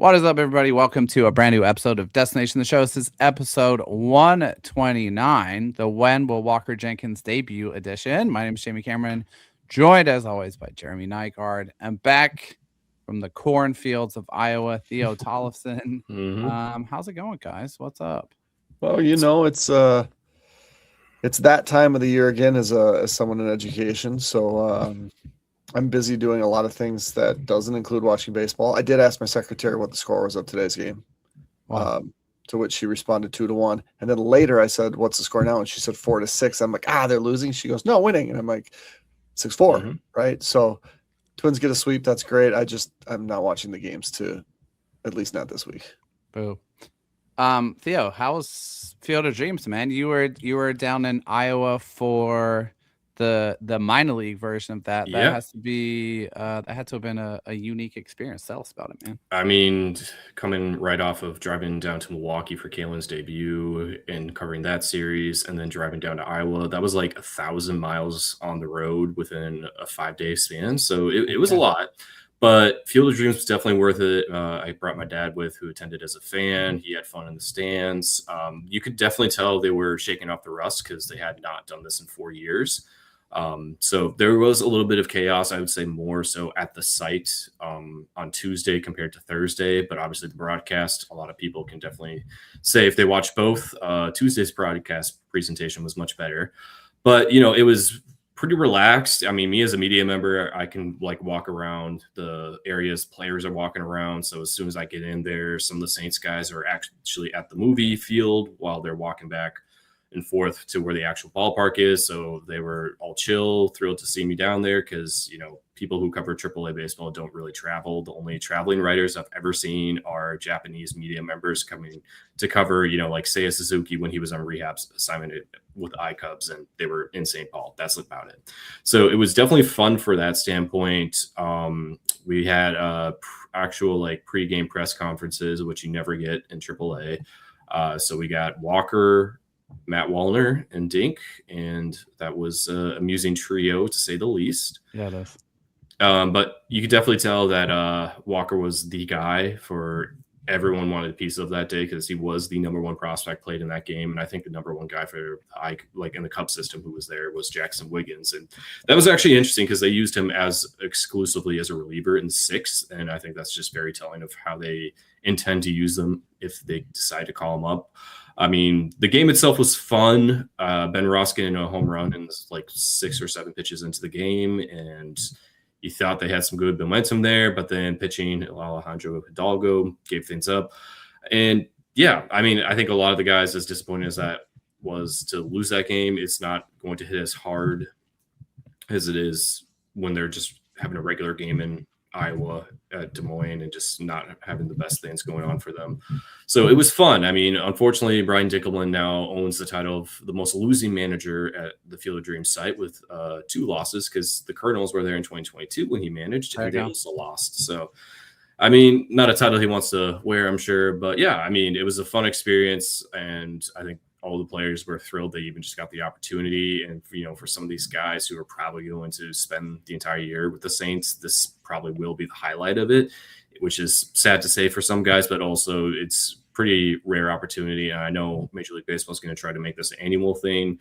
What is up, everybody? Welcome to a brand new episode of Destination the Show. This is episode 129, the When Will Walker Jenkins debut edition. My name is Jamie Cameron, joined as always by Jeremy Nygaard. And back from the cornfields of Iowa, Theo Tollefson. How's it going, guys? What's up? Well, it's that time of the year again as someone in education. So I'm busy doing a lot of things that doesn't include watching baseball. I did ask my secretary what the score was of today's game. Wow. To which she responded 2-1. And then later I said, "What's the score now?" And she said 4-6. I'm like, they're losing. She goes, "No, winning." And I'm like, 6-4, right? So Twins get a sweep. That's great. I'm not watching the games at least not this week. Boo. Theo, how was Field of Dreams, man? You were down in Iowa for the minor league version of that. That has to be that had to have been a unique experience. Tell us about it, man. I mean, coming right off of driving down to Milwaukee for Kalen's debut and covering that series, and then driving down to Iowa, that was like 1,000 miles on the road within a 5-day span. So it was a lot. But Field of Dreams was definitely worth it. I brought my dad with, who attended as a fan. He had fun in the stands. You could definitely tell they were shaking off the rust because they had not done this in 4 years. So there was a little bit of chaos, I would say more so at the site on Tuesday compared to Thursday. But obviously the broadcast, a lot of people can definitely say if they watch both, Tuesday's broadcast presentation was much better. But, it was pretty relaxed. I mean, me as a media member, I can walk around the areas players are walking around. So as soon as I get in there, some of the Saints guys are actually at the movie field while they're walking back and forth to where the actual ballpark is. So they were all chill, thrilled to see me down there because, people who cover AAA baseball don't really travel. The only traveling writers I've ever seen are Japanese media members coming to cover, like Seiya Suzuki when he was on rehab assignment with iCubs and they were in St. Paul. That's about it. So it was definitely fun for that standpoint. We had actual pre-game press conferences, which you never get in AAA. So we got Walker, Matt Wallner, and Dink, and that was an amusing trio to say the least. Yeah, it is. But you could definitely tell that Walker was the guy for everyone wanted a piece of that day because he was the number one prospect played in that game. And I think the number one guy for in the Cub system who was there was Jackson Wiggins. And that was actually interesting because they used him as exclusively as a reliever in 6th. And I think that's just very telling of how they intend to use them if they decide to call him up. I mean, the game itself was fun. Ben Ross getting a home run in 6 or 7 pitches into the game. And you thought they had some good momentum there, but then pitching Alejandro Hidalgo gave things up. And yeah, I mean, I think a lot of the guys, as disappointing as that was to lose that game, it's not going to hit as hard as it is when they're just having a regular game in Iowa at Des Moines and just not having the best things going on for them. So it was fun. I mean, unfortunately, Brian Dickelman now owns the title of the most losing manager at the Field of Dreams site with 2 losses because the Cardinals were there in 2022 when he managed and they also lost. So, I mean, not a title he wants to wear, I'm sure. But yeah, I mean, it was a fun experience. And I think all the players were thrilled they even just got the opportunity. And, for some of these guys who are probably going to spend the entire year with the Saints, this probably will be the highlight of it, which is sad to say for some guys, but also it's pretty rare opportunity. And I know Major League Baseball is going to try to make this an annual thing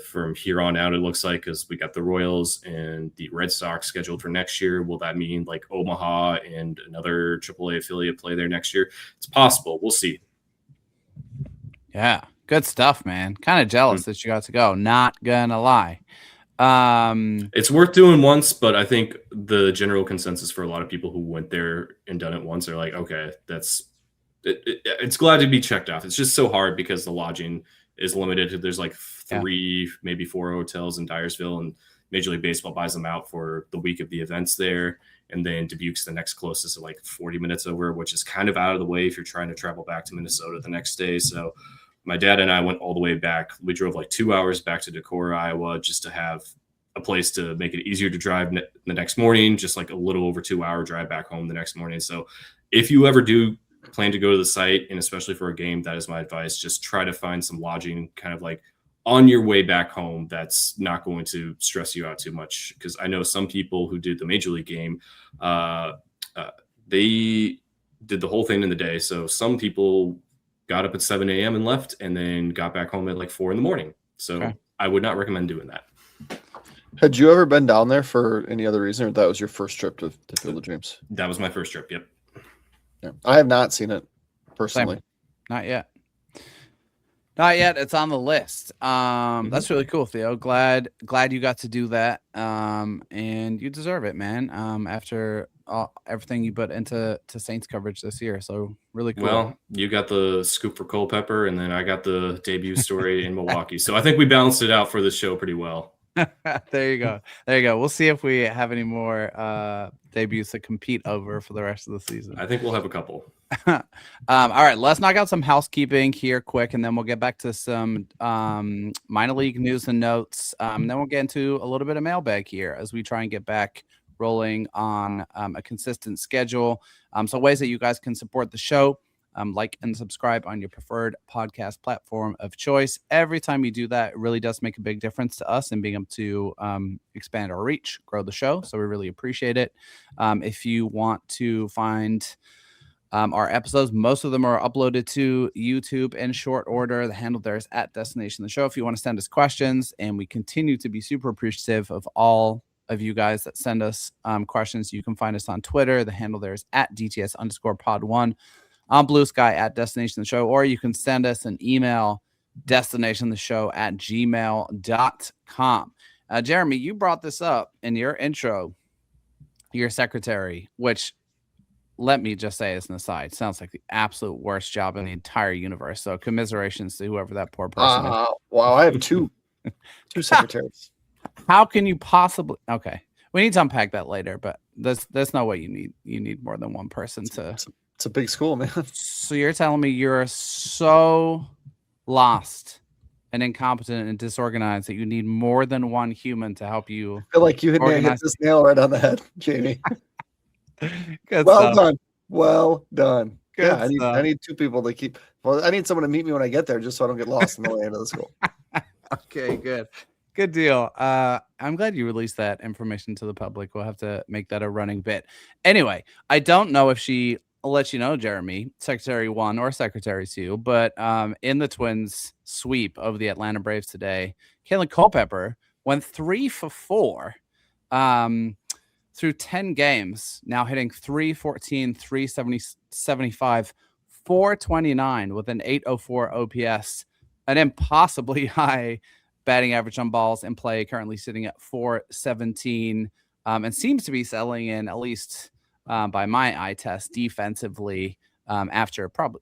from here on out, it looks like, because we got the Royals and the Red Sox scheduled for next year. Will that mean Omaha and another AAA affiliate play there next year? It's possible. We'll see. Yeah. Good stuff, man. Kind of jealous that you got to go. Not gonna lie. It's worth doing once, but I think the general consensus for a lot of people who went there and done it once are like, okay, it's glad to be checked off. It's just so hard because the lodging is limited. There's 3, maybe 4 hotels in Dyersville, and Major League Baseball buys them out for the week of the events there. And then Dubuque's the next closest at 40 minutes over, which is kind of out of the way if you're trying to travel back to Minnesota the next day. So my dad and I went all the way back. We drove 2 hours back to Decorah, Iowa, just to have a place to make it easier to drive the next morning, just a little over 2-hour drive back home the next morning. So if you ever do plan to go to the site, and especially for a game, that is my advice. Just try to find some lodging kind of on your way back home that's not going to stress you out too much. Because I know some people who did the Major League game, they did the whole thing in the day. So some people got up at 7 a.m. and left, and then got back home at like 4 a.m. So I would not recommend doing that. Had you ever been down there for any other reason, or that was your first trip to Field of Dreams? That was my first trip. Yep. Yeah. I have not seen it personally. Same. Not yet. Not yet. It's on the list. That's really cool, Theo. Glad you got to do that. And you deserve it, man. After everything you put into Saints coverage this year. So really cool. Well, you got the scoop for Culpepper, and then I got the debut story in Milwaukee. So I think we balanced it out for this show pretty well. There you go. We'll see if we have any more debuts to compete over for the rest of the season. I think we'll have a couple. All right, let's knock out some housekeeping here quick, and then we'll get back to some minor league news and notes. And then we'll get into a little bit of mailbag here as we try and get back rolling on a consistent schedule. So ways that you guys can support the show. Like and subscribe on your preferred podcast platform of choice. Every time you do that, it really does make a big difference to us in being able to expand our reach, grow the show. So we really appreciate it. If you want to find our episodes, most of them are uploaded to YouTube in short order. The handle there is at Destination the Show. If you want to send us questions, and we continue to be super appreciative of all of you guys that send us questions, you can find us on Twitter. The handle there is at DTS_pod1. On Blue Sky at Destination the Show, or you can send us an email, destinationtheshow@gmail.com. Jeremy, you brought this up in your intro, your secretary, which, let me just say as an aside, sounds like the absolute worst job in the entire universe. So commiserations to whoever that poor person is. Wow, I have two secretaries. How can you possibly? Okay, we need to unpack that later, but that's not what you need. You need more than one person to. It's a big school, man. So you're telling me you're so lost and incompetent and disorganized that you need more than one human to help you? I feel like you hit this nail right on the head, Jamie. Well done. I need two people to keep. Well, I need someone to meet me when I get there, just so I don't get lost in the way into the school. Okay, good deal. I'm glad you released that information to the public. We'll have to make that a running bit. Anyway, I don't know if she. I'll let you know, Jeremy, Secretary 1 or Secretary 2, but in the Twins sweep of the Atlanta Braves today, Kalen Culpepper went 3 for 4 through 10 games, now hitting 314, 375, 429 with an 804 OPS, an impossibly high batting average on balls in play, currently sitting at 417, and seems to be settling in, at least by my eye test, defensively, after probably,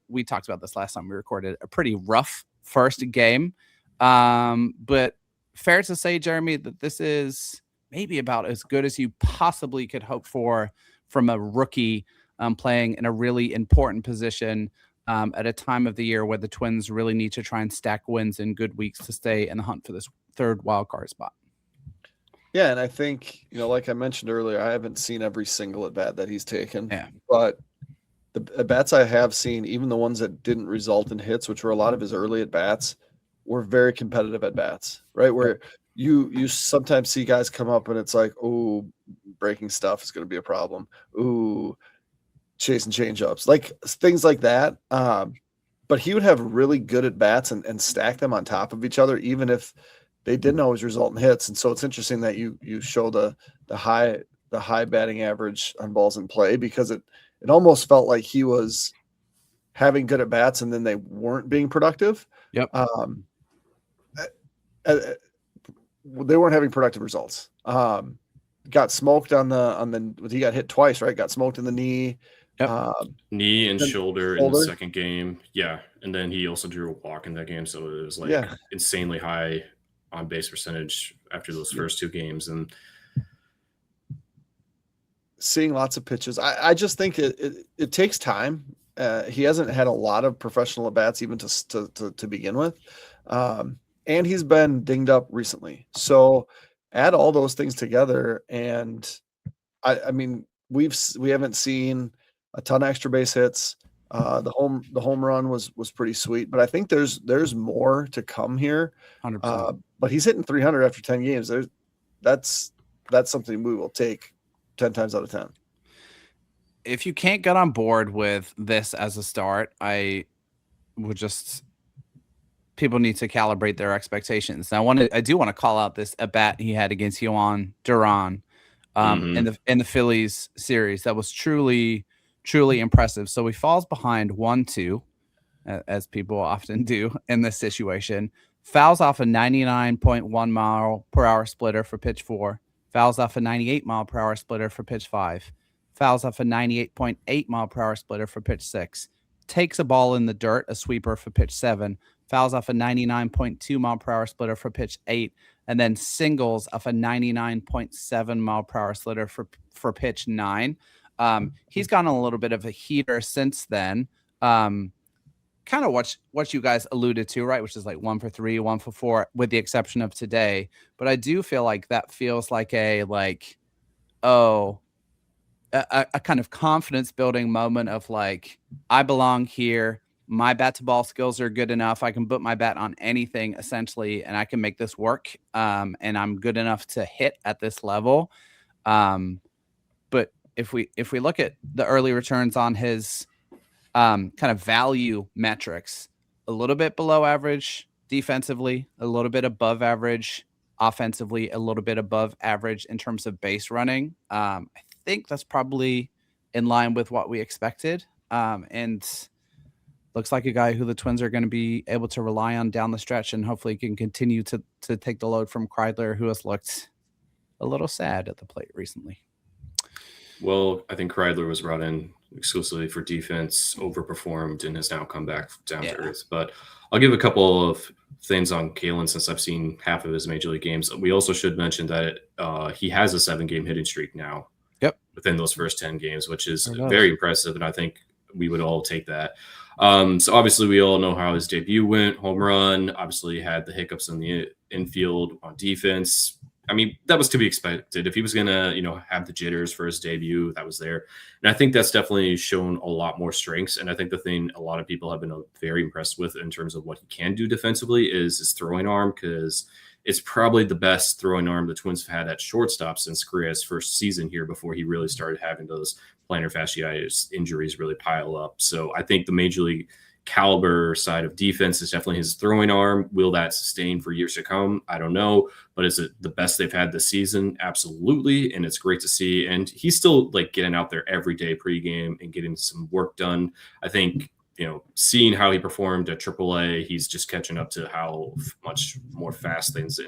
we talked about this last time we recorded, a pretty rough first game. But fair to say, Jeremy, that this is maybe about as good as you possibly could hope for from a rookie playing in a really important position at a time of the year where the Twins really need to try and stack wins in good weeks to stay in the hunt for this third wild card spot. Yeah, and I think, like I mentioned earlier, I haven't seen every single at-bat that he's taken. Yeah. But the at-bats I have seen, even the ones that didn't result in hits, which were a lot of his early at-bats, were very competitive at-bats, right? Where you sometimes see guys come up and it's like, oh, breaking stuff is going to be a problem. Ooh, chasing change-ups. Like things like that. But he would have really good at-bats and stack them on top of each other, even if they didn't always result in hits. And so it's interesting that you show the high batting average on balls in play, because it almost felt like he was having good at bats and then they weren't being productive. Yep. They weren't having productive results. Got smoked on the he got hit twice, right? Got smoked in the knee. Yep. Knee and shoulder in the second game. Yeah. And then he also drew a walk in that game. So it was insanely high on base percentage after those first two games, and seeing lots of pitches. I just think it takes time. He hasn't had a lot of professional at bats even to begin with. And he's been dinged up recently. So add all those things together. And I mean, we haven't seen a ton of extra base hits. The home run was pretty sweet, but I think there's more to come here. 100%. But he's hitting 300 after 10 games. That's something we will take 10 times out of 10. if you can't get on board with this as a start, I would just people need to calibrate their expectations. And I do want to call out this at bat he had against Yohan Duran in the Phillies series. That was truly impressive. So he falls behind 1-2, as people often do in this situation. Fouls off a 99.1 mile per hour splitter for pitch 4. Fouls off a 98 mile per hour splitter for pitch 5. Fouls off a 98.8 mile per hour splitter for pitch 6. Takes a ball in the dirt, a sweeper for pitch 7. Fouls off a 99.2 mile per hour splitter for pitch 8. And then singles off a 99.7 mile per hour splitter for pitch 9. He's gotten a little bit of a heater since then. Kind of what you guys alluded to, right? Which is like 1 for 3, 1 for 4, with the exception of today. But I do feel like that feels like a kind of confidence building moment of like, I belong here. My bat to ball skills are good enough. I can put my bat on anything essentially, and I can make this work. And I'm good enough to hit at this level. But if we look at the early returns on his kind of value metrics, a little bit below average defensively, a little bit above average offensively, a little bit above average in terms of base running. I think that's probably in line with what we expected. And looks like a guy who the Twins are going to be able to rely on down the stretch, and hopefully can continue to take the load from Kreidler, who has looked a little sad at the plate recently. Well, I think Kreidler was brought in exclusively for defense, overperformed, and has now come back down to earth. But I'll give a couple of things on Kalen since I've seen half of his major league games. We also should mention that he has a 7-game hitting streak now. Yep. Within those first 10 games, which is very impressive, and I think we would all take that. So obviously we all know how his debut went, home run, obviously had the hiccups in the infield on defense. I mean, that was to be expected. If he was going to, have the jitters for his debut, that was there. And I think that's definitely shown a lot more strengths. And I think the thing a lot of people have been very impressed with in terms of what he can do defensively is his throwing arm, because it's probably the best throwing arm the Twins have had at shortstop since Correa's first season here, before he really started having those plantar fasciitis injuries really pile up. So I think the major league caliber side of defense is definitely his throwing arm. Will that sustain for years to come? I don't know. But is it the best they've had this season? Absolutely. And it's great to see. And he's still like getting out there every day pregame and getting some work done. I think, seeing how he performed at AAA, he's just catching up to how much more fast things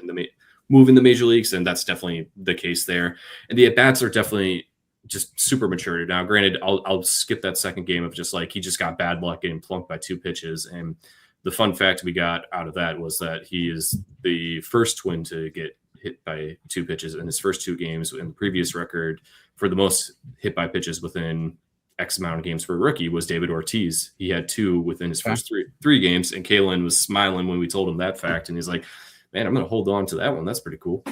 move in the major leagues. And that's definitely the case there. And the at-bats are definitely just super mature. Now, granted, I'll skip that second game of just like he just got bad luck getting plunked by 2 pitches. And the fun fact we got out of that was that he is the first Twin to get hit by 2 pitches in his first 2 games. In the previous record for the most hit by pitches within X amount of games for a rookie was David Ortiz. He had 2 within his first three games. And Kalen was smiling when we told him that fact. And he's like, man, I'm going to hold on to that one. That's pretty cool.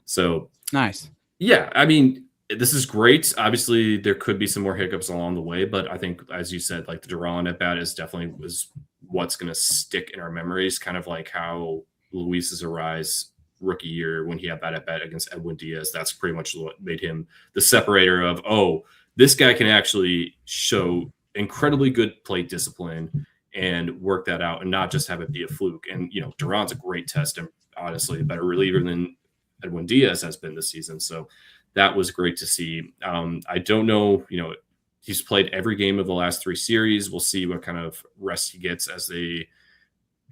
So nice. Yeah. I mean, this is great. Obviously, there could be some more hiccups along the way, but I think, as you said, like the Duran at bat was what's going to stick in our memories, kind of like how Luis Arraez rookie year when he had that at bat against Edwin Diaz. That's pretty much what made him the separator of, this guy can actually show incredibly good plate discipline and work that out and not just have it be a fluke. And, Duran's a great test and honestly a better reliever than Edwin Diaz has been this season. So that was great to see. I don't know, he's played every game of the last 3 series. We'll see what kind of rest he gets as they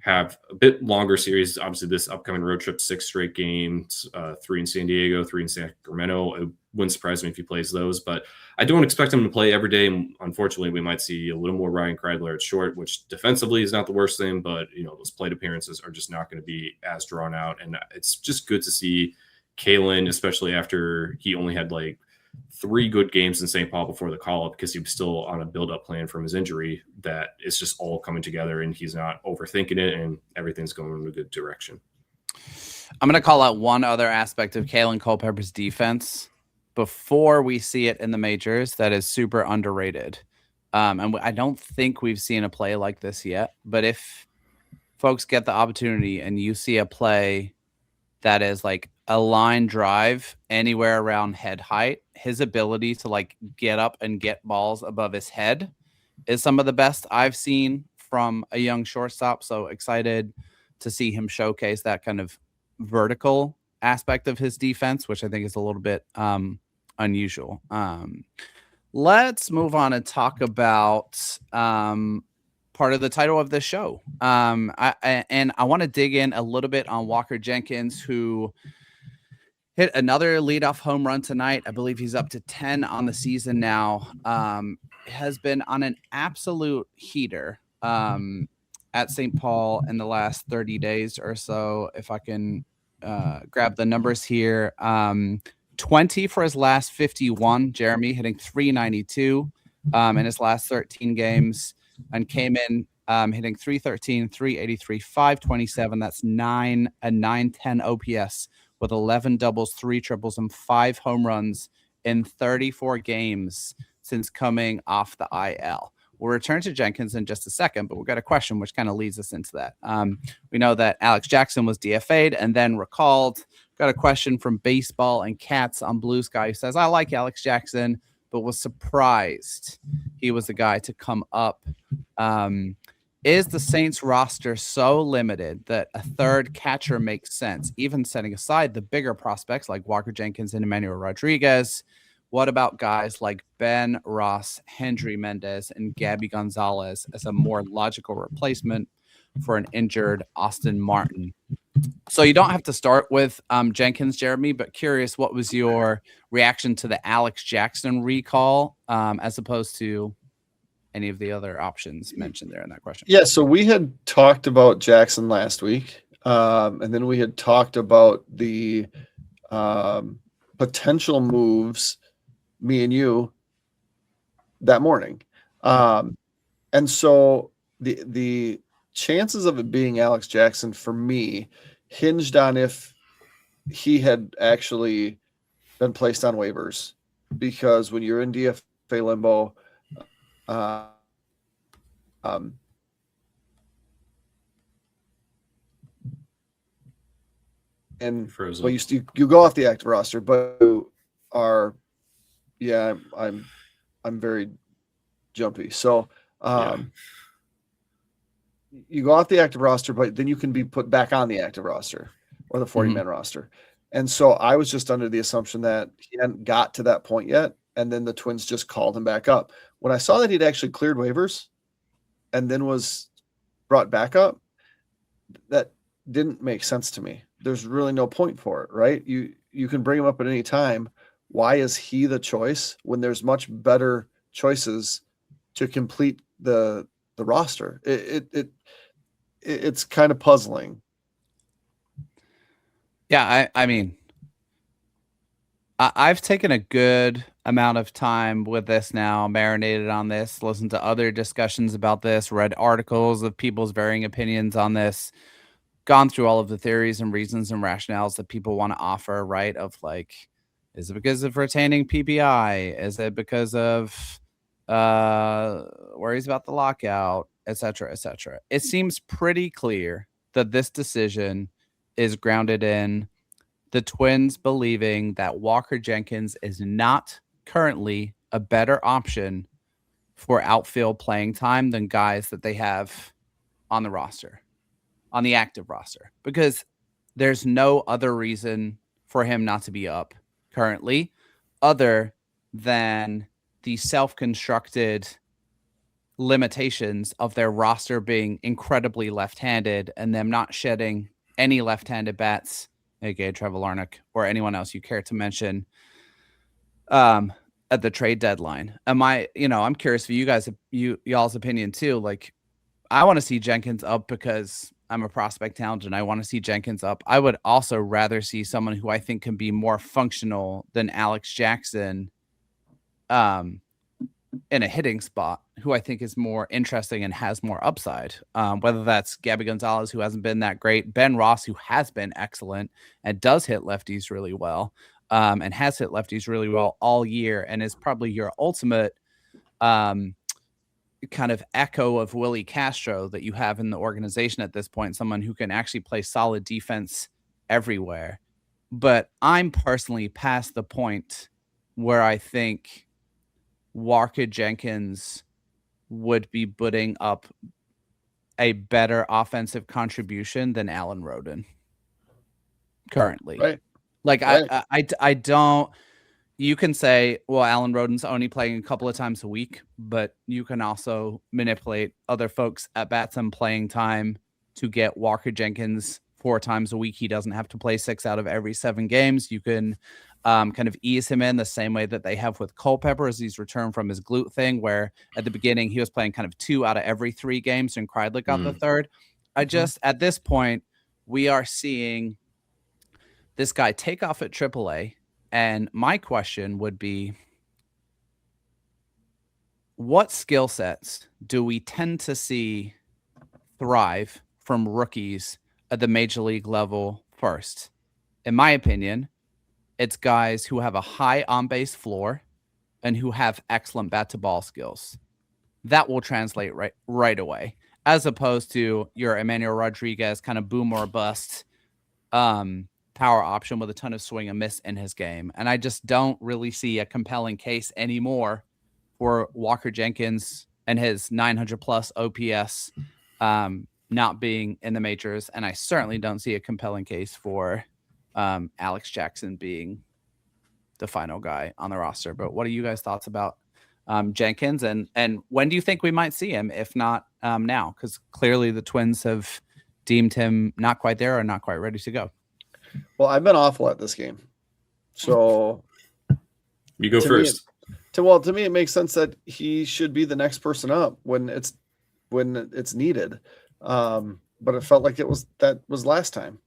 have a bit longer series. Obviously, this upcoming road trip, 6 straight games, 3 in San Diego, 3 in Sacramento. It wouldn't surprise me if he plays those, but I don't expect him to play every day. And unfortunately, we might see a little more Ryan Kreidler at short, which defensively is not the worst thing, but those plate appearances are just not going to be as drawn out. And it's just good to see Kalen, especially after he only had like 3 good games in St. Paul before the call-up, because he was still on a build-up plan from his injury, that it's just all coming together and he's not overthinking it and everything's going in a good direction. I'm going to call out one other aspect of Kalen Culpepper's defense before we see it in the majors that is super underrated. And I don't think we've seen a play like this yet, but if folks get the opportunity and you see a play that is like a line drive anywhere around head height. His ability to like get up and get balls above his head is some of the best I've seen from a young shortstop. So excited to see him showcase that kind of vertical aspect of his defense, which I think is a little bit unusual. Let's move on and talk about part of the title of this show. I want to dig in a little bit on Walker Jenkins, who hit another leadoff home run tonight. I believe he's up to 10 on the season now. Has been on an absolute heater at St. Paul in the last 30 days or so. If I can grab the numbers here. 20 for his last 51. Jeremy hitting 392 in his last 13 games, and came in hitting 313, 383, 527. That's a 910 OPS with 11 doubles, 3 triples, and 5 home runs in 34 games since coming off the IL. We'll return to Jenkins in just a second, but we've got a question which kind of leads us into that. We know that Alex Jackson was DFA'd and then recalled. Got a question from Baseball and Cats on Blue Sky, who says, I like Alex Jackson, but was surprised he was the guy to come up. Is the Saints roster so limited that a third catcher makes sense, even setting aside the bigger prospects like Walker Jenkins and Emmanuel Rodriguez? What about guys like Ben Ross, Hendry Mendez, and Gabby Gonzalez as a more logical replacement for an injured Austin Martin? So you don't have to start with Jenkins, Jeremy, but curious, what was your reaction to the Alex Jackson recall as opposed to any of the other options mentioned there in that question? Yeah, so we had talked about Jackson last week, and then we had talked about the potential moves, me and you, that morning. And so the chances of it being Alex Jackson for me hinged on if he had actually been placed on waivers, because when you're in DFA limbo, and frozen. Well, you go off the active roster, but you are, yeah, I'm very jumpy. So you go off the active roster, but then you can be put back on the active roster or the 40-man roster. And so I was just under the assumption that he hadn't got to that point yet, and then the Twins just called him back up. When I saw that he'd actually cleared waivers and then was brought back up, that didn't make sense to me. There's really no point for it, right? You can bring him up at any time. Why is he the choice when there's much better choices to complete the roster? It's kind of puzzling. Yeah, I mean, I've taken a good amount of time with this now, marinated on this, listened to other discussions about this, read articles of people's varying opinions on this, gone through all of the theories and reasons and rationales that people want to offer, right? Of like, is it because of retaining PPI? Is it because of worries about the lockout, et cetera, et cetera? It seems pretty clear that this decision is grounded in the Twins believing that Walker Jenkins is not currently a better option for outfield playing time than guys that they have on the roster, on the active roster, because there's no other reason for him not to be up currently other than the self-constructed limitations of their roster being incredibly left-handed and them not shedding any left-handed bats, aka Trevor Larnach or anyone else you care to mention, at the trade deadline. I'm curious for you guys, y'all's opinion too. Like, I want to see Jenkins up because I'm a prospect hound and I want to see Jenkins up. I would also rather see someone who I think can be more functional than Alex Jackson in a hitting spot, who I think is more interesting and has more upside. Whether that's Gabby Gonzalez, who hasn't been that great, Ben Ross, who has been excellent and does hit lefties really well, and has hit lefties really well all year, and is probably your ultimate kind of echo of Willie Castro that you have in the organization at this point, someone who can actually play solid defense everywhere. But I'm personally past the point where I think Walker Jenkins would be putting up a better offensive contribution than Alan Roden currently. Right. Like Right. I don't. You can say, well, Alan Roden's only playing a couple of times a week, but you can also manipulate other folks at bats and playing time to get Walker Jenkins 4 times a week. He doesn't have to play 6 out of every 7 games. You can kind of ease him in the same way that they have with Culpepper as he's returned from his glute thing, where at the beginning he was playing kind of 2 out of every 3 games and Kreidler got the third. I just, at this point, we are seeing this guy take off at AAA. And my question would be, what skill sets do we tend to see thrive from rookies at the major league level first? In my opinion, it's guys who have a high on-base floor and who have excellent bat-to-ball skills. That will translate right away, as opposed to your Emmanuel Rodriguez kind of boom or bust power option with a ton of swing and miss in his game. And I just don't really see a compelling case anymore for Walker Jenkins and his 900 plus OPS not being in the majors. And I certainly don't see a compelling case for Alex Jackson being the final guy on the roster. But what are you guys' thoughts about Jenkins? And when do you think we might see him, if not now? Because clearly the Twins have deemed him not quite there or not quite ready to go. Well, I've been awful at this game. So you go first. To me, it makes sense that he should be the next person up when it's needed. But it felt like that was last time.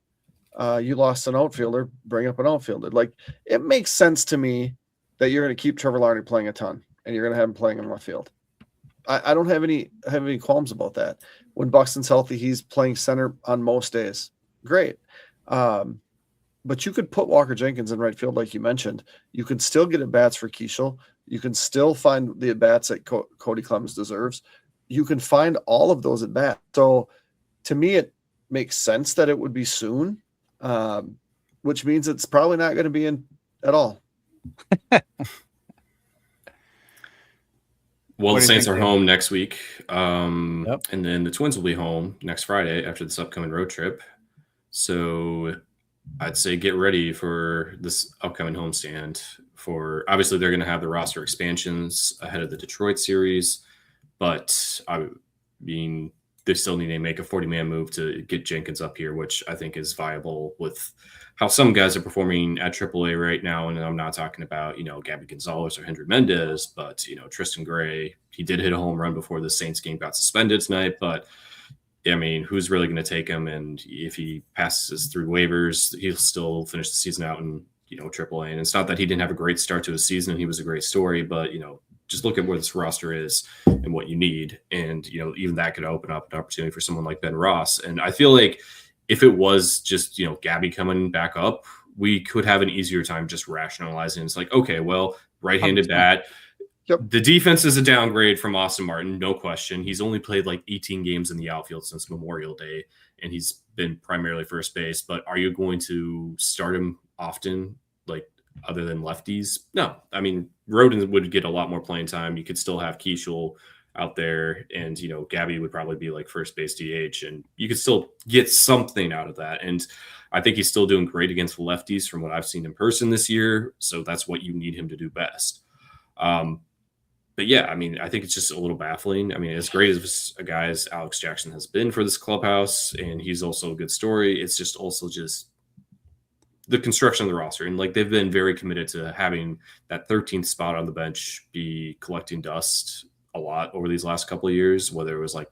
You lost an outfielder, bring up an outfielder. Like, it makes sense to me that you're going to keep Trevor Larney playing a ton and you're going to have him playing in left field. I don't have any qualms about that. When Buxton's healthy, he's playing center on most days. Great. But you could put Walker Jenkins in right field, like you mentioned. You can still get at bats for Keishel. You can still find the at bats that Cody Clemens deserves. You can find all of those at bats. So to me, it makes sense that it would be soon, which means it's probably not going to be in at all. Well, the Saints are home next week. And then the Twins will be home next Friday after this upcoming road trip. So I'd say get ready for this upcoming homestand. Obviously they're going to have the roster expansions ahead of the Detroit series, but I mean, they still need to make a 40-man move to get Jenkins up here, which I think is viable with how some guys are performing at AAA right now. And I'm not talking about, Gabby Gonzalez or Hendry Mendez, but, Tristan Gray, he did hit a home run before the Saints game got suspended tonight, but I mean, who's really going to take him? And if he passes through waivers, he'll still finish the season out in, AAA. And it's not that he didn't have a great start to his season and he was a great story, but, just look at where this roster is and what you need. And, even that could open up an opportunity for someone like Ben Ross. And I feel like if it was just, Gabby coming back up, we could have an easier time just rationalizing. It's like, okay, well, right-handed bat. Yep. The defense is a downgrade from Austin Martin, no question. He's only played like 18 games in the outfield since Memorial Day, and he's been primarily first base. But are you going to start him often, like other than lefties? No. I mean, Roden would get a lot more playing time. You could still have Keishel out there, and, Gabby would probably be like first base DH, and you could still get something out of that. And I think he's still doing great against lefties from what I've seen in person this year. So that's what you need him to do best. But yeah, I mean, I think it's just a little baffling. I mean, as great as a guy as Alex Jackson has been for this clubhouse, and he's also a good story, it's just also just the construction of the roster. And like, they've been very committed to having that 13th spot on the bench be collecting dust a lot over these last couple of years, whether it was like,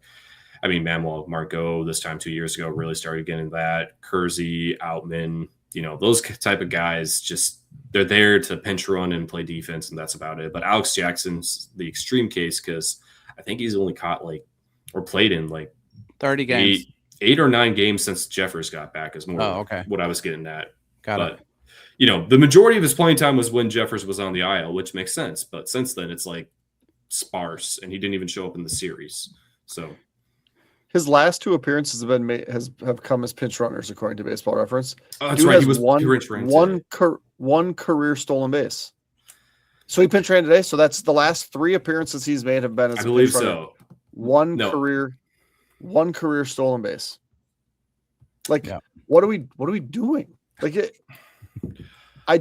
I mean, Manuel Margot this time 2 years ago really started getting that. Kersey, Outman, those type of guys, just they're there to pinch run and play defense, and that's about it. But Alex Jackson's the extreme case because I think he's only caught played in 30 games, 8 or 9 games since Jeffers got back is more what I was getting at. Got it. The majority of his playing time was when Jeffers was on the IL, which makes sense. But since then, it's like sparse, and he didn't even show up in the series. So His last 2 appearances have been have come as pinch runners, according to Baseball Reference. Oh, that's Dude right. has He was one career stolen base. So he pinch ran today. So that's the last 3 appearances he's made have been as I a believe pinch runner. so. One No. career stolen base. Like, Yeah. what are we doing? Like, I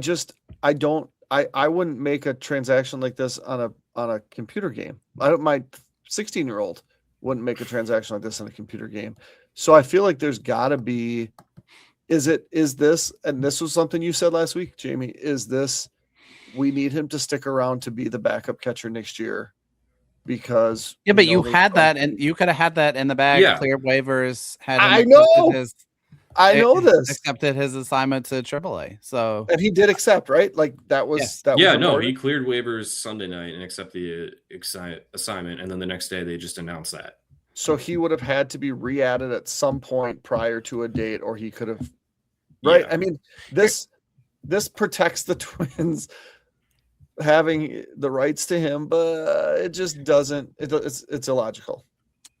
wouldn't make a transaction like this on a computer game. My 16-year-old wouldn't make a transaction like this on a computer game. So I feel like there's got to be. Is this? And this was something you said last week, Jamie. Is this? We need him to stick around to be the backup catcher next year, because but you had that, and you could have had that in the bag. Yeah. Cleared waivers. I know this. Accepted his assignment to AAA. So, and he did accept, right? Like that was that. Yeah, was no, reported? he cleared waivers Sunday night and accepted the assignment, and then the next day they just announced that. So he would have had to be re-added at some point prior to a date, or he could have. Right. Yeah. I mean, this protects the Twins having the rights to him, but it just doesn't. It's illogical.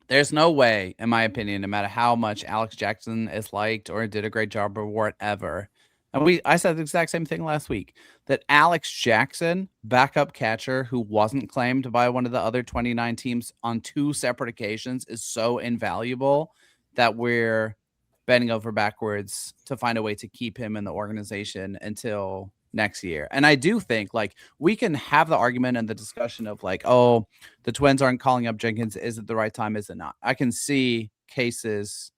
there's no way, in my opinion, no matter how much Alex Jackson is liked or did a great job or whatever. And I said the exact same thing last week, that Alex Jackson, backup catcher who wasn't claimed by one of the other 29 teams on 2 separate occasions, is so invaluable that we're bending over backwards to find a way to keep him in the organization until next year. And I do think, like, we can have the argument and the discussion of like, oh, the Twins aren't calling up Jenkins. Is it the right time? Is it not? I can see cases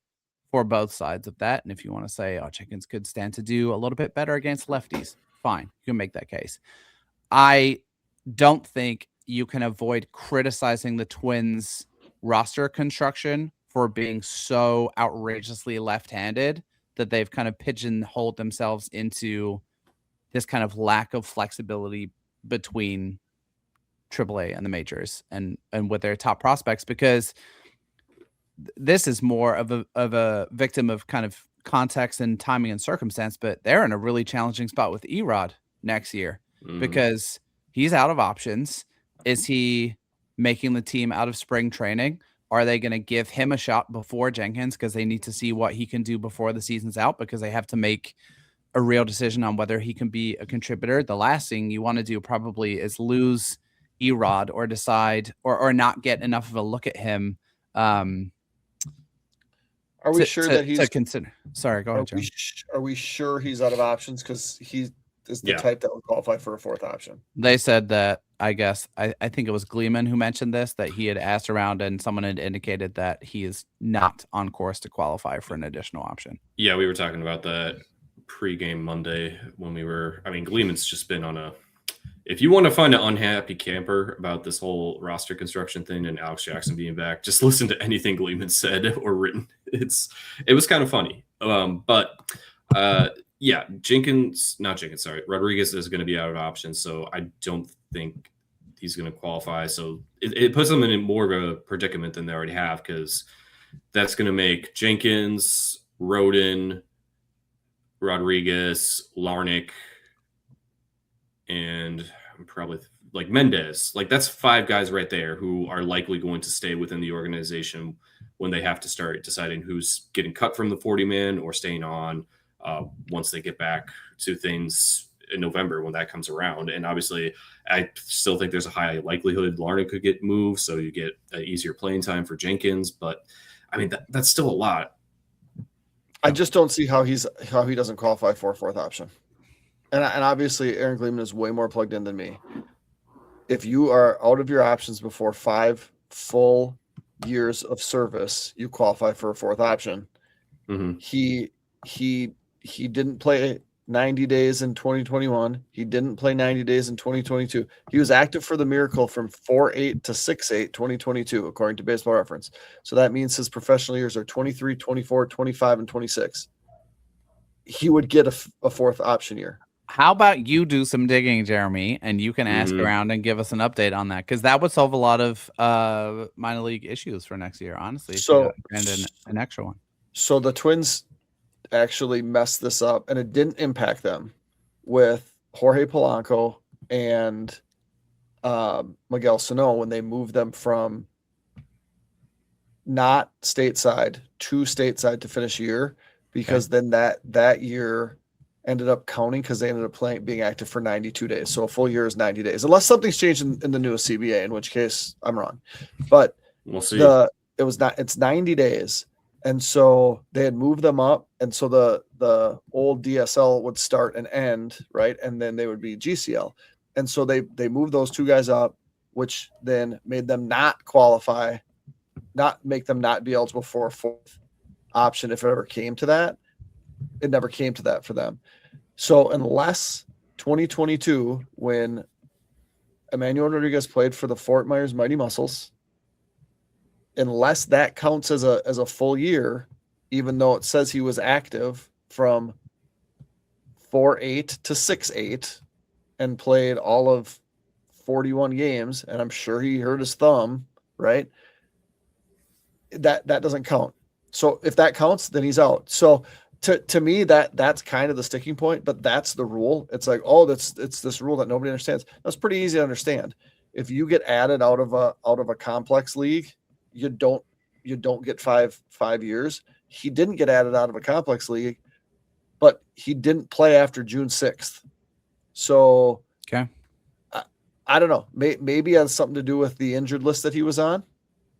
for both sides of that. And if you want to say, oh, Jenkins could stand to do a little bit better against lefties, fine, you can make that case. I don't think you can avoid criticizing the Twins roster construction for being so outrageously left-handed that they've kind of pigeonholed themselves into this kind of lack of flexibility between AAA and the majors and with their top prospects, because this is more of a victim of kind of context and timing and circumstance. But they're in a really challenging spot with Erod next year because he's out of options. Is he making the team out of spring training? Are they going to give him a shot before Jenkins because they need to see what he can do before the season's out, because they have to make a real decision on whether he can be a contributor? The last thing you want to do probably is lose Erod or decide or not get enough of a look at him. Are we sure that he's to consider? Sorry, go ahead, John. Are we sure he's out of options? Because he is the type that would qualify for a 4th option. They said that, I guess, I think it was Gleeman who mentioned this, that he had asked around and someone had indicated that he is not on course to qualify for an additional option. Yeah, we were talking about that pregame Monday when Gleeman's just been on a. If you want to find an unhappy camper about this whole roster construction thing and Alex Jackson being back, just listen to anything Gleeman said or written. It was kind of funny. Yeah, Rodriguez is going to be out of options, so I don't think he's going to qualify. So it puts them in more of a predicament than they already have, because that's going to make Jenkins, Rodin, Rodriguez, Larnick, and probably like Mendez. Like, that's 5 guys right there who are likely going to stay within the organization when they have to start deciding who's getting cut from the 40-man or staying on once they get back to things in November when that comes around. And obviously, I still think there's a high likelihood Larnick could get moved, so you get an easier playing time for Jenkins. But I mean, that's still a lot. I just don't see how he doesn't qualify for a 4th option. And obviously, Aaron Gleeman is way more plugged in than me. If you are out of your options before 5 full years of service, you qualify for a 4th option. Mm-hmm. He didn't play 90 days in 2021. He didn't play 90 days in 2022. He was active for the Miracle from 4/8 to 6/8 2022, according to Baseball Reference. So that means his professional years are 23, 24, 25, and 26. He would get a 4th option year. How about you do some digging, Jeremy, and you can ask around and give us an update on that, because that would solve a lot of minor league issues for next year, honestly. So, and an extra one. So the Twins actually messed this up, and it didn't impact them, with Jorge Polanco and Miguel Sano when they moved them from not stateside to stateside to finish a year, because then that year ended up counting because they ended up being active for 92 days. So a full year is 90 days, unless something's changed in the newest CBA, in which case I'm wrong. But we'll see. It's 90 days. And so they had moved them up. And so the old DSL would start and end, right? And then they would be GCL. And so they moved those two guys up, which then made them not qualify, not make them not be eligible for a fourth option if it ever came to that. It never came to that for them. So unless 2022, when Emmanuel Rodriguez played for the Fort Myers Mighty Muscles, unless that counts as a full year, even though it says he was active from 4-8 to 6-8 and played all of 41 games, and I'm sure he hurt his thumb, right? That doesn't count. So if that counts, then he's out. So to me, that's kind of the sticking point, but that's the rule. It's like, oh, it's this rule that nobody understands. That's pretty easy to understand. If you get added out of a complex league, you don't get five years. He didn't get added out of a complex league, but he didn't play after June 6th. So okay, I don't know. Maybe it has something to do with the injured list that he was on,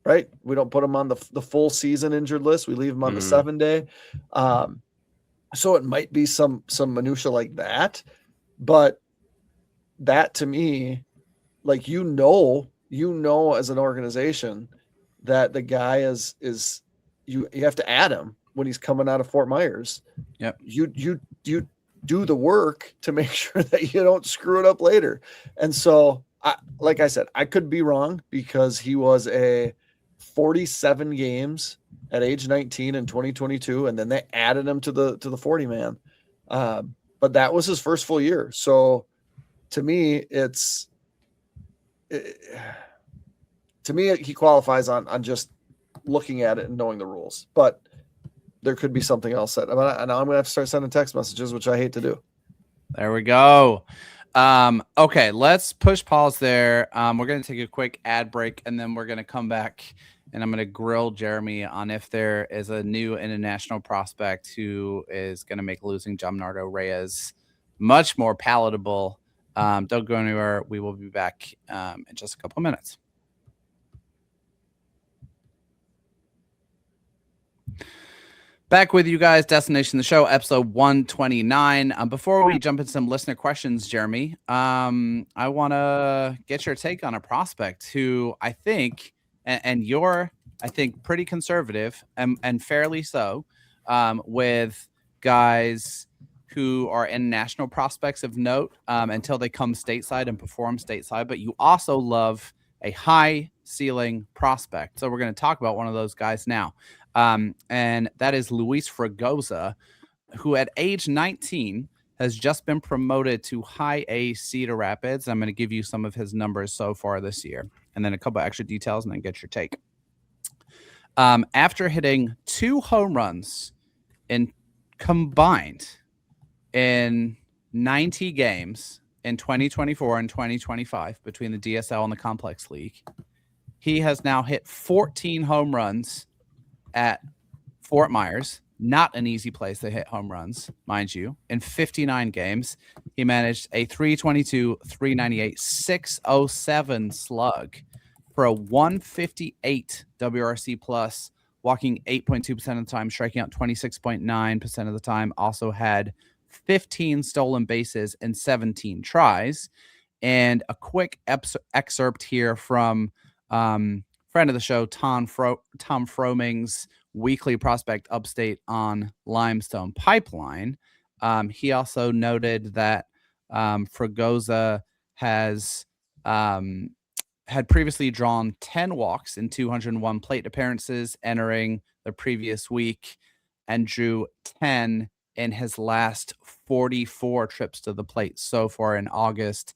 right? We don't put him on the full season injured list. We leave him on the 7-day. So it might be some minutia like that, but that to me, like, you know, as an organization that the guy is you have to add him when he's coming out of Fort Myers. Yep. You do the work to make sure that you don't screw it up later. And so, like I said, I could be wrong, because he was a 47 games at age 19 in 2022, and then they added him to the 40 man. But that was his first full year. So to me, he qualifies on just looking at it and knowing the rules. But there could be something else that now I'm going to have to start sending text messages, which I hate to do. There we go. Okay, let's push pause there. We're going to take a quick ad break, and then we're going to come back, and I'm going to grill Jeremy on if there is a new international prospect who is going to make losing Jamnardo Reyes much more palatable. Don't go anywhere. We will be back in just a couple minutes. Back with you guys, Destination the Show, episode 129. Before we jump into some listener questions, Jeremy, I want to get your take on a prospect who I think, and you're, I think, pretty conservative and fairly so, with guys who are international prospects of note until they come stateside and perform stateside. But you also love a high ceiling prospect. So we're going to talk about one of those guys now. And that is Luis Fragoza, who at age 19 has just been promoted to high A Cedar Rapids. I'm going to give you some of his numbers so far this year, and then a couple extra details, and then get your take. After hitting 2 home runs combined in 90 games in 2024 and 2025 between the DSL and the Complex League, he has now hit 14 home runs at Fort Myers. Not an easy place to hit home runs, mind you. In 59 games, he managed a 322, 398, 607 slug for a 158 WRC plus, walking 8.2% of the time, striking out 26.9% of the time. Also had 15 stolen bases in 17 tries. And a quick excerpt here from friend of the show, Tom Froming's weekly prospect update on Limestone Pipeline. He also noted that Fragoza has had previously drawn 10 walks in 201 plate appearances entering the previous week, and drew 10 in his last 44 trips to the plate so far in August.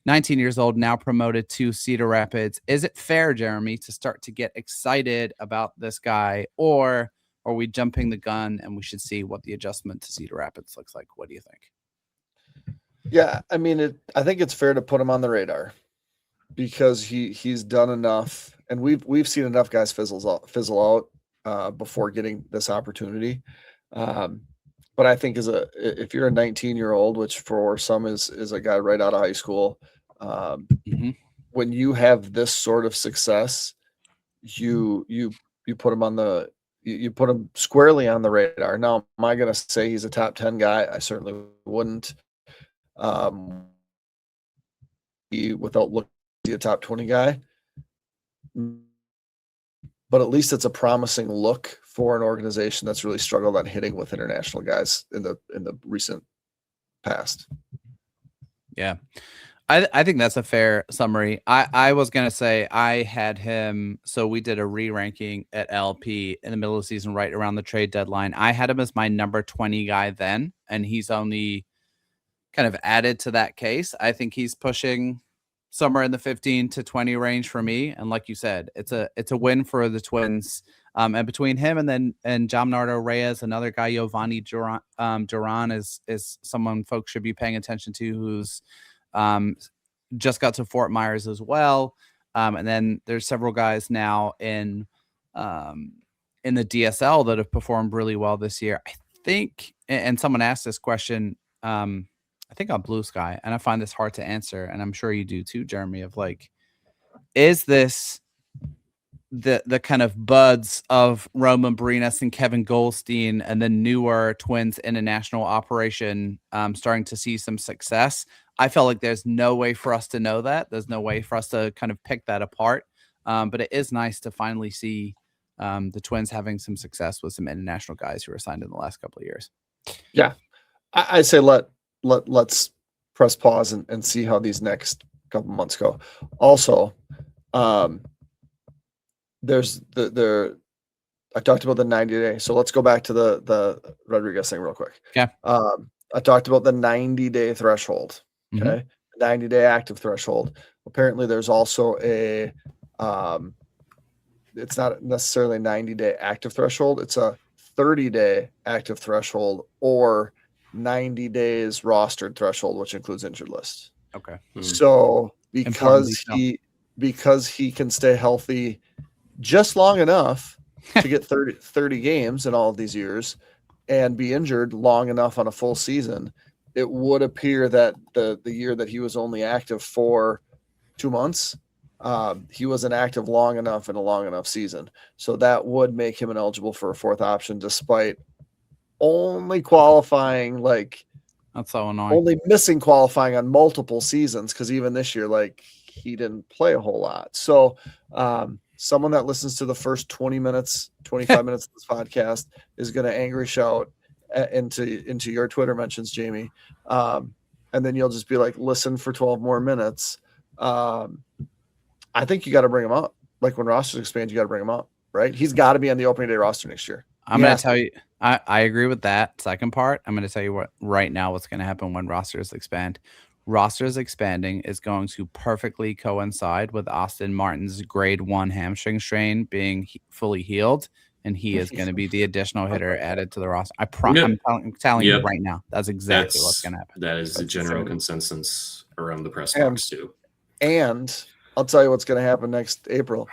19 years old, now promoted to Cedar Rapids. Is it fair, Jeremy, to start to get excited about this guy, or are we jumping the gun and we should see what the adjustment to Cedar Rapids looks like? What do you think? Yeah, I mean, I think it's fair to put him on the radar. because he's done enough, and we've seen enough guys fizzle out before getting this opportunity. But I think if you're a 19-year-old, which for some is a guy right out of high school, when you have this sort of success, you put him you put him squarely on the radar. Now, am I going to say he's a top 10 guy? I certainly wouldn't. Without looking at a top 20 guy, but at least it's a promising look for an organization that's really struggled on hitting with international guys in the recent past. Yeah. I think that's a fair summary. I was going to say I had him. So we did a re-ranking at LP in the middle of the season, right around the trade deadline. I had him as my number 20 guy then, and he's only kind of added to that case. I think he's pushing somewhere in the 15 to 20 range for me. And like you said, it's a win for the Twins. And between him and Jamnardo Reyes, another guy, Giovanni Duran is someone folks should be paying attention to, who's just got to Fort Myers as well. And then there's several guys now in the DSL that have performed really well this year. I think, and someone asked this question, I think on Blue Sky, and I find this hard to answer, and I'm sure you do too, Jeremy, of like, is this the kind of buds of Roman Barinas and Kevin Goldstein and the newer Twins international operation starting to see some success? I felt like there's no way for us to know that. There's no way for us to kind of pick that apart. But it is nice to finally see the Twins having some success with some international guys who were signed in the last couple of years. Yeah. I say let's press pause and see how these next couple months go. Also, there's I talked about the 90-day. So let's go back to the Rodriguez thing real quick. Okay. I talked about the 90-day threshold. Okay. 90-day active threshold. Apparently there's also a it's not necessarily a 90-day active threshold. It's a 30-day active threshold or 90 days rostered threshold, which includes injured list. Okay. So because he can stay healthy just long enough to get 30 games in all of these years and be injured long enough on a full season, it would appear that the year that he was only active for 2 months, he wasn't active long enough in a long enough season. So that would make him ineligible for a fourth option, despite only qualifying, like, that's so annoying. Only missing qualifying on multiple seasons, because even this year, like, he didn't play a whole lot. So someone that listens to the first 20 minutes, 25 minutes of this podcast is going to angry shout into your Twitter mentions, Jamie. And then you'll just be like, listen for 12 more minutes. I think you got to bring him up. Like, when rosters expand, you got to bring him up, right? He's got to be on the opening day roster next year. I'm going to tell you, I agree with that second part. I'm going to tell you what right now what's going to happen when rosters expand. Rosters expanding is going to perfectly coincide with Austin Martin's grade 1 hamstring strain being fully healed, and he is going to be the additional hitter added to the roster. I'm telling you right now, that's exactly what's going to happen. That is the general consensus around the press box too. And I'll tell you what's going to happen next April.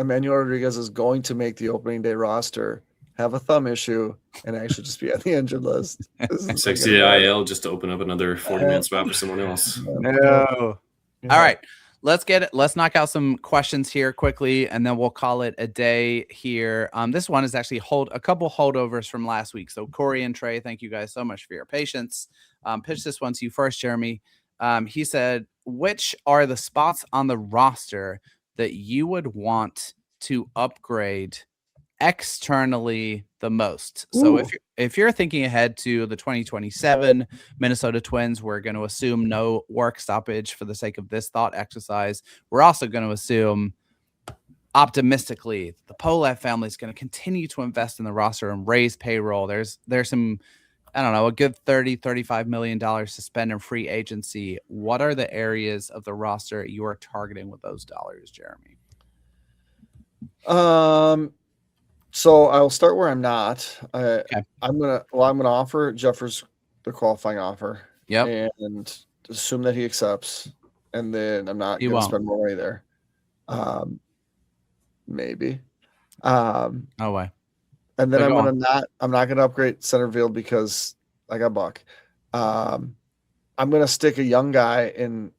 Emmanuel Rodriguez is going to make the opening day roster, have a thumb issue, and actually just be on the injured list. 60 IL just to open up another 40-man spot for someone else. No. Yeah. All right. Let's knock out some questions here quickly, and then we'll call it a day here. This one is actually a couple holdovers from last week. So Corey and Trey, thank you guys so much for your patience. Pitch this one to you first, Jeremy. He said, which are the spots on the roster that you would want to upgrade externally the most? So if you're thinking ahead to the 2027 Minnesota Twins, we're going to assume no work stoppage for the sake of this thought exercise. We're also going to assume optimistically the Polak family is going to continue to invest in the roster and raise payroll. There's some, I don't know, a good $30-35 million to spend in free agency. What are the areas of the roster you are targeting with those dollars, Jeremy? So I'll start where I'm not. I'm gonna offer Jeffers the qualifying offer. Yep. And assume that he accepts. and then I'm not You going to won't. spend more money there. Maybe. No way. And then But I'm not gonna upgrade center field because I got Buck. I'm gonna stick a young guy in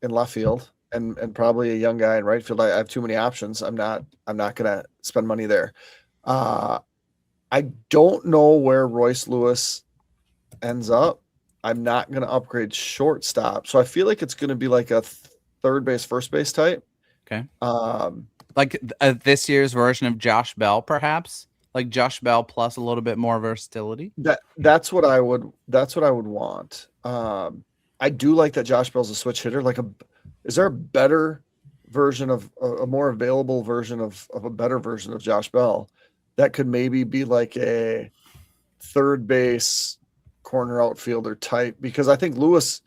left field and probably a young guy in right field. I have too many options. I'm not gonna spend money there. I don't know where Royce Lewis ends up. I'm not gonna upgrade shortstop. So I feel like it's gonna be like a third base, first base type. Okay. Like this year's version of Josh Bell, perhaps, like Josh Bell plus a little bit more versatility. That's what I would want. I do like that Josh Bell's a switch hitter. Is there a better version of a more available version of a better version of Josh Bell that could maybe be like a third base corner outfielder type? Because I think Lewis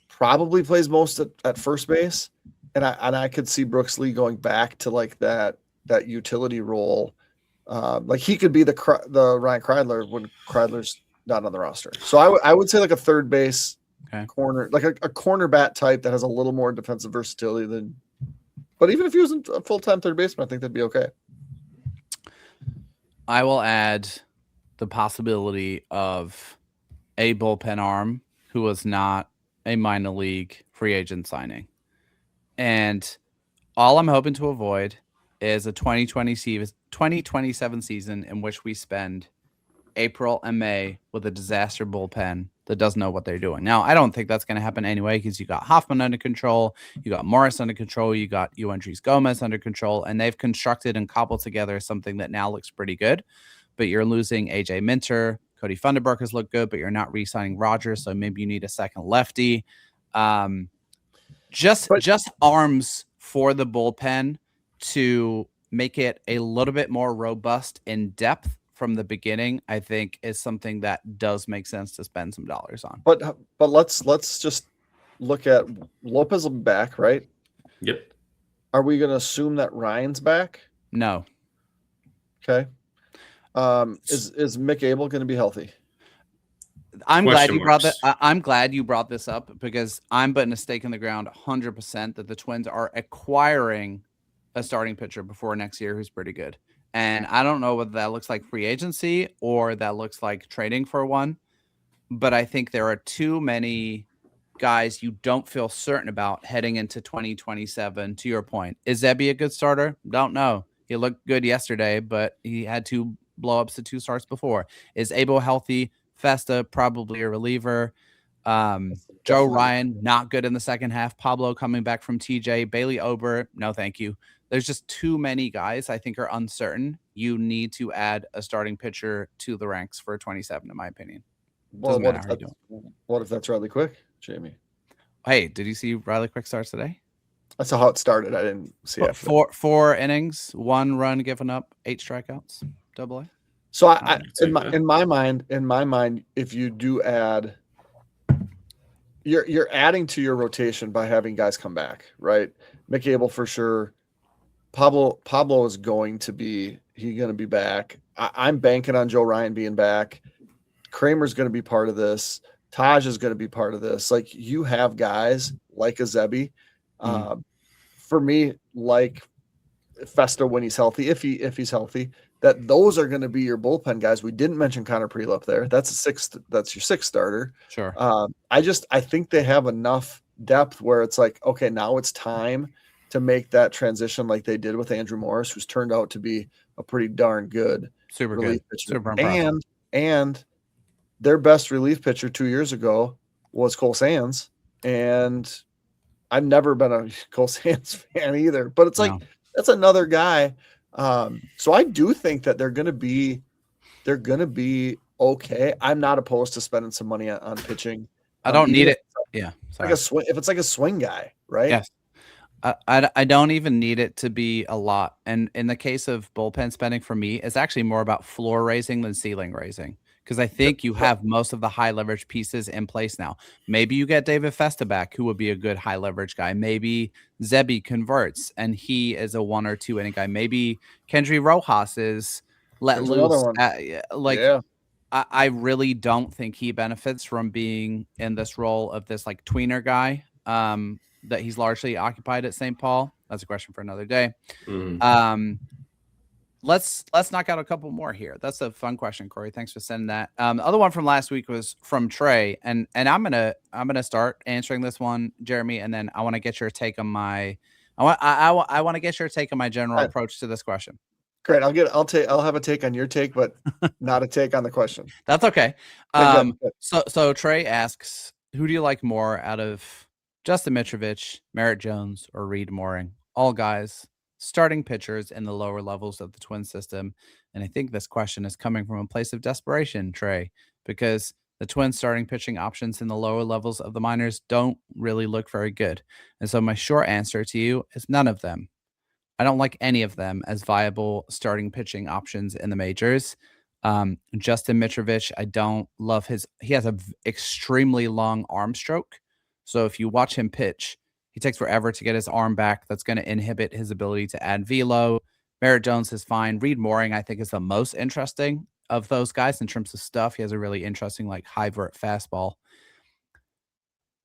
probably plays most at first base. And I could see Brooks Lee going back to like that utility role. Like he could be the Ryan Kreidler when Kreidler's not on the roster. So I would say like a third base corner, like a corner bat type that has a little more defensive versatility than. But even if he wasn't a full-time third baseman, I think that'd be okay. I will add the possibility of a bullpen arm who was not a minor league free agent signing. And all I'm hoping to avoid is a 2027 season in which we spend April and May with a disaster bullpen that doesn't know what they're doing. Now, I don't think that's going to happen anyway because you got Hoffman under control, you got Morris under control, you got Andres Gomez under control, and they've constructed and cobbled together something that now looks pretty good. But you're losing AJ Minter, Cody Funderburk has looked good, but you're not re-signing Rogers, so maybe you need a second lefty. Just arms for the bullpen to make it a little bit more robust in depth from the beginning, I think is something that does make sense to spend some dollars on. But let's just look at Lopez will be back, right? Yep. Are we going to assume that Ryan's back? No. Okay. Is Mick Abel going to be healthy? I'm glad you brought this up because I'm putting a stake in the ground 100% that the Twins are acquiring a starting pitcher before next year who's pretty good. And I don't know whether that looks like free agency or that looks like trading for one, but I think there are too many guys you don't feel certain about heading into 2027. To your point, is Zebby a good starter? Don't know. He looked good yesterday, but he had 2 blow-ups to 2 starts before. Is Abel healthy? Festa probably a reliever. Joe Ryan not good in the second half. Pablo coming back from TJ. Bailey Ober, no thank you. There's just too many guys I think are uncertain. You need to add a starting pitcher to the ranks for 27, in my opinion. Well, what if that's Riley Quick, Jamie? Hey, did you see Riley Quick starts today? I saw how it started. I didn't see it. 4 innings, 1 run given up, 8 strikeouts, AA. So in my mind, if you do add, you're adding to your rotation by having guys come back, right? Mick Abel for sure. Pablo is going to be back. I'm banking on Joe Ryan being back. Kramer's going to be part of this. Taj is going to be part of this. Like you have guys like a Zebby. For me, like Festa when he's healthy, if he's healthy, that those are going to be your bullpen guys. We didn't mention Connor Prelup there. That's your 6th starter. Sure. I think they have enough depth where it's like, okay, now it's time to make that transition like they did with Andrew Morris, who's turned out to be a pretty darn good relief pitcher. Super impressive. And their best relief pitcher 2 years ago was Cole Sands. And I've never been a Cole Sands fan either, but it's like, that's another guy. So I do think that they're going to be okay. I'm not opposed to spending some money on pitching. I don't need it. Yeah. Sorry. If it's like a swing guy, right? Yes. I don't even need it to be a lot. And in the case of bullpen spending for me, it's actually more about floor raising than ceiling raising. Because I think you have most of the high leverage pieces in place now. Maybe you get David Festa back, who would be a good high leverage guy. Maybe Zebby converts and he is a 1 or 2 inning guy. Maybe Kendry Rojas is let loose. I really don't think he benefits from being in this role of this like tweener guy. that he's largely occupied at St. Paul? That's a question for another day. Mhm. Let's knock out a couple more here. That's a fun question, Corey. Thanks for sending that. The other one from last week was from Trey, and I'm gonna start answering this one, Jeremy, and then I want to get your take on my I want to get your take on my general approach to this question. Great. I'll have a take on your take, but not a take on the question. That's okay. Good. So Trey asks, who do you like more out of Justin Mitrovic, Merritt Jones, or Reed Mooring? All guys, starting pitchers in the lower levels of the Twin system. And I think this question is coming from a place of desperation, Trey, because the Twins starting pitching options in the lower levels of the minors don't really look very good. And so my short answer to you is none of them. I don't like any of them as viable starting pitching options in the majors. Justin Mitrovic, I don't love he has an extremely long arm stroke. So if you watch him pitch, he takes forever to get his arm back. That's going to inhibit his ability to add velo. Merritt Jones is fine. Reed Mooring, I think, is the most interesting of those guys in terms of stuff. He has a really interesting, like, high vert fastball.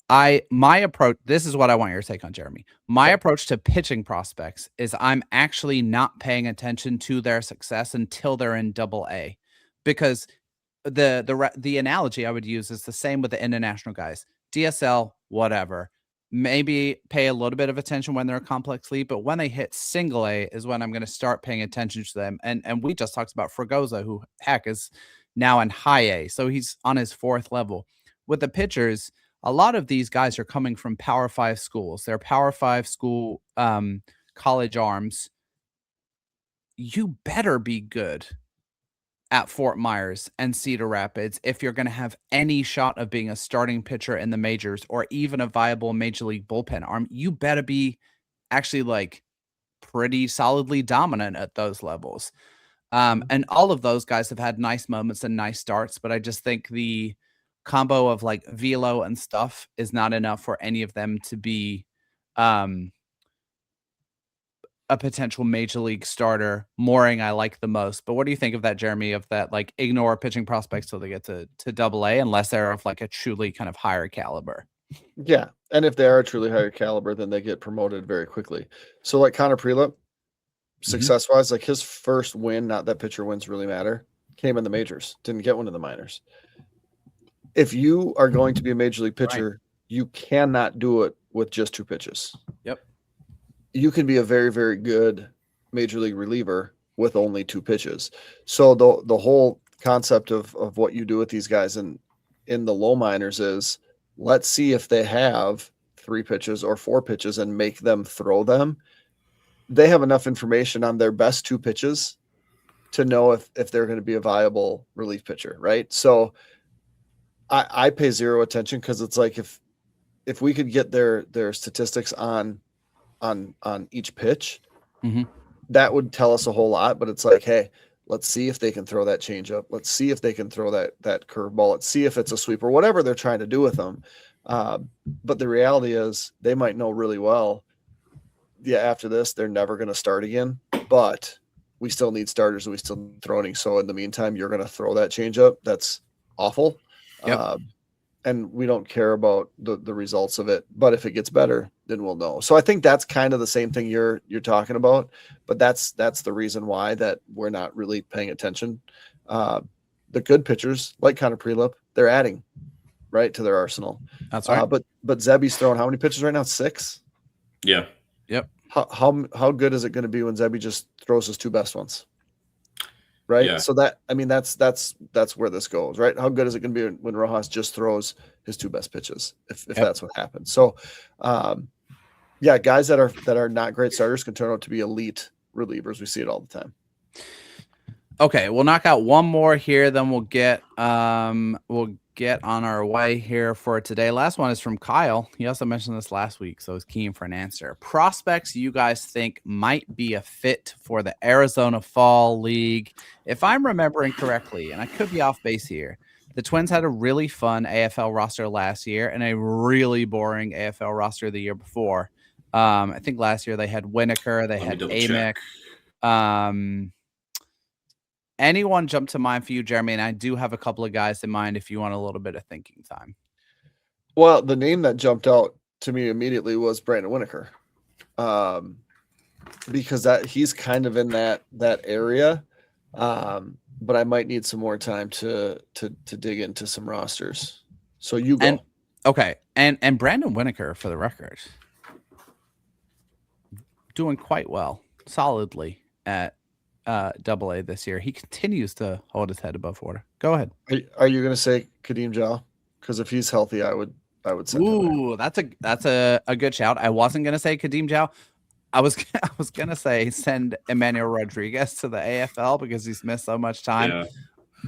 My approach, this is what I want your take on, Jeremy. My approach to pitching prospects is I'm actually not paying attention to their success until they're in AA, because the analogy I would use is the same with the international guys. DSL, whatever. Maybe pay a little bit of attention when they're a complex lead, but when they hit single A is when I'm going to start paying attention to them. And we just talked about Fragoza, who heck is now in high A, so he's on his 4th level. With the pitchers, a lot of these guys are coming from Power 5 schools. They're Power 5 school college arms. You better be good at Fort Myers and Cedar Rapids if you're going to have any shot of being a starting pitcher in the majors or even a viable major league bullpen arm. You better be actually like pretty solidly dominant at those levels. And all of those guys have had nice moments and nice starts, but I just think the combo of like velo and stuff is not enough for any of them to be a potential major league starter. Mooring I like the most, but what do you think of that, Jeremy, of that, like, ignore pitching prospects till they get to AA unless they're of like a truly kind of higher caliber? Yeah, and if they are a truly higher caliber, then they get promoted very quickly. So like Connor Prelip, success wise, like his first win, not that pitcher wins really matter, came in the majors, didn't get one in the minors. If you are going to be a major league pitcher, you cannot do it with just 2 pitches. Yep. You can be a very, very good major league reliever with only 2 pitches. So the whole concept of what you do with these guys in the low minors is, let's see if they have 3 pitches or 4 pitches and make them throw them. They have enough information on their best 2 pitches to know if they're going to be a viable relief pitcher, right? So I pay zero attention, because it's like if we could get their statistics on each pitch, that would tell us a whole lot. But it's like, hey, let's see if they can throw that changeup. Let's see if they can throw that curveball. Let's see if it's a sweep or whatever they're trying to do with them. But the reality is, they might know really well, yeah, after this, they're never going to start again. But we still need starters and we still need throwing. So in the meantime, you're going to throw that changeup. That's awful. Yep. And we don't care about the results of it, but if it gets better, then we'll know. So I think that's kind of the same thing you're talking about, but that's the reason why that we're not really paying attention. The good pitchers, like Connor Prelip, they're adding right to their arsenal. That's right. But Zebby's throwing how many pitches right now? 6. Yeah. Yep. How good is it going to be when Zebby just throws his 2 best ones? Right. Yeah. So that's where this goes, right? How good is it going to be when Rojas just throws his 2 best pitches, if that's what happens? So, guys that are not great starters can turn out to be elite relievers. We see it all the time. Okay, we'll knock out one more here, then we'll get on our way here for today. Last one is from Kyle. He also mentioned this last week, so he's keen for an answer. Prospects you guys think might be a fit for the Arizona Fall League. If I'm remembering correctly, and I could be off base here, the Twins had a really fun AFL roster last year and a really boring AFL roster the year before. I think last year they had Winokur, they had Amick. Anyone jump to mind for you, Jeremy? And I do have a couple of guys in mind if you want a little bit of thinking time. Well, the name that jumped out to me immediately was Brandon Winokur, because that he's kind of in that area, but I might need some more time to dig into some rosters. So you go. And Brandon Winokur, for the record, doing quite well, solidly at AA this year. He continues to hold his head above water. Go ahead. Are you going to say Kadeem Jow? Because if he's healthy, I would send him there. Ooh, that's a good shout. I wasn't going to say Kadeem Jow. I was going to say send Emmanuel Rodriguez to the AFL because he's missed so much time. Yeah.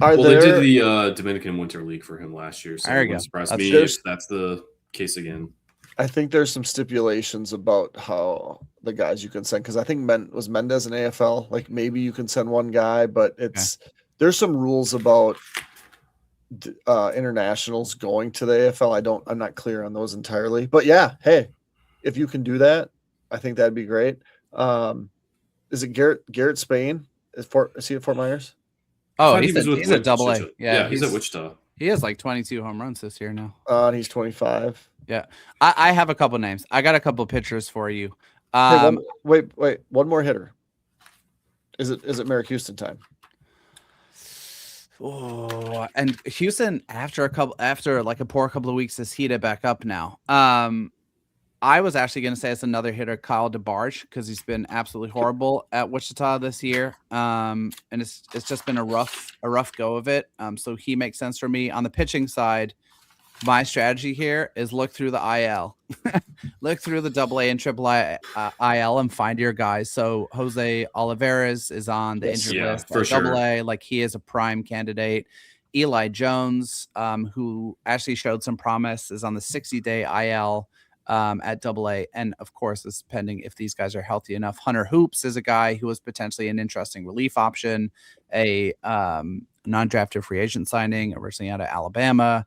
They did the Dominican Winter League for him last year, so it wouldn't surprise me if that's the case again. I think there's some stipulations about how the guys you can send, because I think was Mendez an AFL. Like maybe you can send one guy, but there's some rules about internationals going to the AFL. I'm not clear on those entirely, but yeah, hey, if you can do that, I think that'd be great. Is it Garrett Spain? Is he at Fort Myers? Oh, he's a AA. Yeah, he's at Wichita. He has like 22 home runs this year now. And he's 25. Yeah, I have a couple names. I got a couple pictures for you. Wait, one more hitter. Is it Merrick Houston time? Oh, and Houston after like a poor couple of weeks is heated back up now. I was actually going to say it's another hitter, Kyle DeBarge, because he's been absolutely horrible at Wichita this year. And it's just been a rough go of it. So he makes sense for me. On the pitching side, my strategy here is look through the IL, look through the AA and AAA IL and find your guys. So Jose Olivares is on the injured list for AA. Like he is a prime candidate. Eli Jones, who actually showed some promise, is on the 60-day IL. At AA, and of course, this is pending if these guys are healthy enough. Hunter Hoops is a guy who was potentially an interesting relief option, a non-drafted free agent signing originally out of Alabama.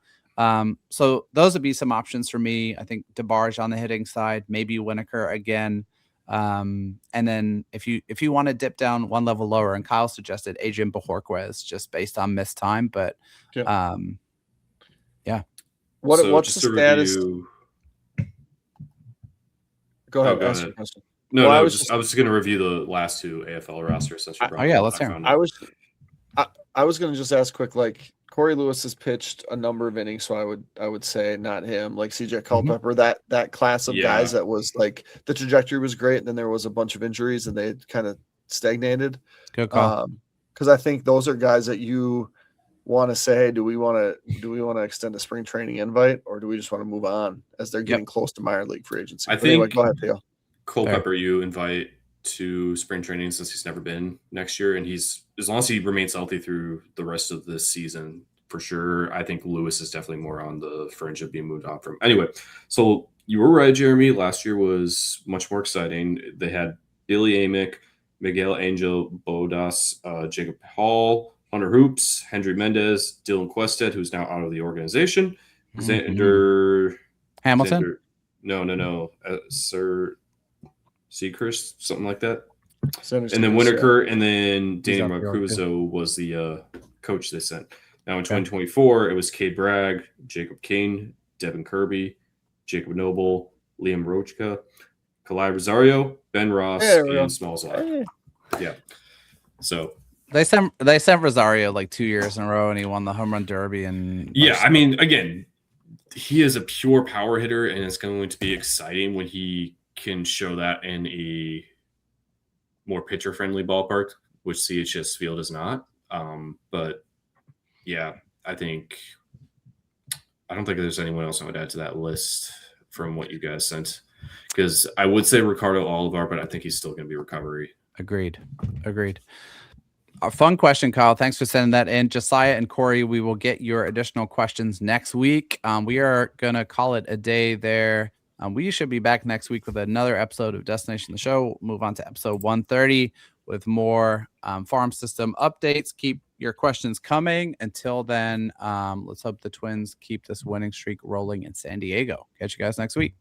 So those would be some options for me. I think DeBarge on the hitting side, maybe Winokur again, and then if you want to dip down one level lower, and Kyle suggested Adrian Bajorquez just based on missed time, but yeah. What's the status? Go ahead. Ask your question. No, I was just going to review the last two AFL rosters. Since you brought let's hear. I was going to just ask quick. Like Corey Lewis has pitched a number of innings, so I would say not him. Like CJ Culpepper, that class of guys that was like the trajectory was great, and then there was a bunch of injuries, and they kind of stagnated. Good call. Because I think those are guys that you want to say, hey, do we want to extend a spring training invite, or do we just want to move on as they're getting close to minor league free agency? I think anyway, go ahead, Theo. Culpepper, you invite to spring training since he's never been next year, and he's as long as he remains healthy through the rest of this season, for sure. I think Lewis is definitely more on the fringe of being moved on from. Anyway, so you were right, Jeremy. Last year was much more exciting. They had Billy Amick, Miguel Angel Bodas, Jacob Hall, Hunter Hoops, Hendry Mendez, Dylan Quested, who's now out of the organization, Xander Hamilton. No. Sir Seacrest, something like that. And then Winokur, and then Danny Marcuzzo was the coach they sent. Now in 2024, it was Cade Bragg, Jacob Kane, Devin Kirby, Jacob Noble, Liam Rochka, Kalai Rosario, Ben Ross, and Smallzard. Yeah. So They sent Rosario like 2 years in a row, and he won the home run derby. And I mean, again, he is a pure power hitter, and it's going to be exciting when he can show that in a more pitcher friendly ballpark, which CHS Field is not. But yeah, I don't think there's anyone else I would add to that list from what you guys sent, because I would say Ricardo Olivar, but I think he's still going to be recovery. Agreed. A fun question, Kyle. Thanks for sending that in. Josiah and Corey, we will get your additional questions next week. We are going to call it a day there. We should be back next week with another episode of Destination the Show. We'll move on to episode 130 with more farm system updates. Keep your questions coming. Until then, let's hope the Twins keep this winning streak rolling in San Diego. Catch you guys next week.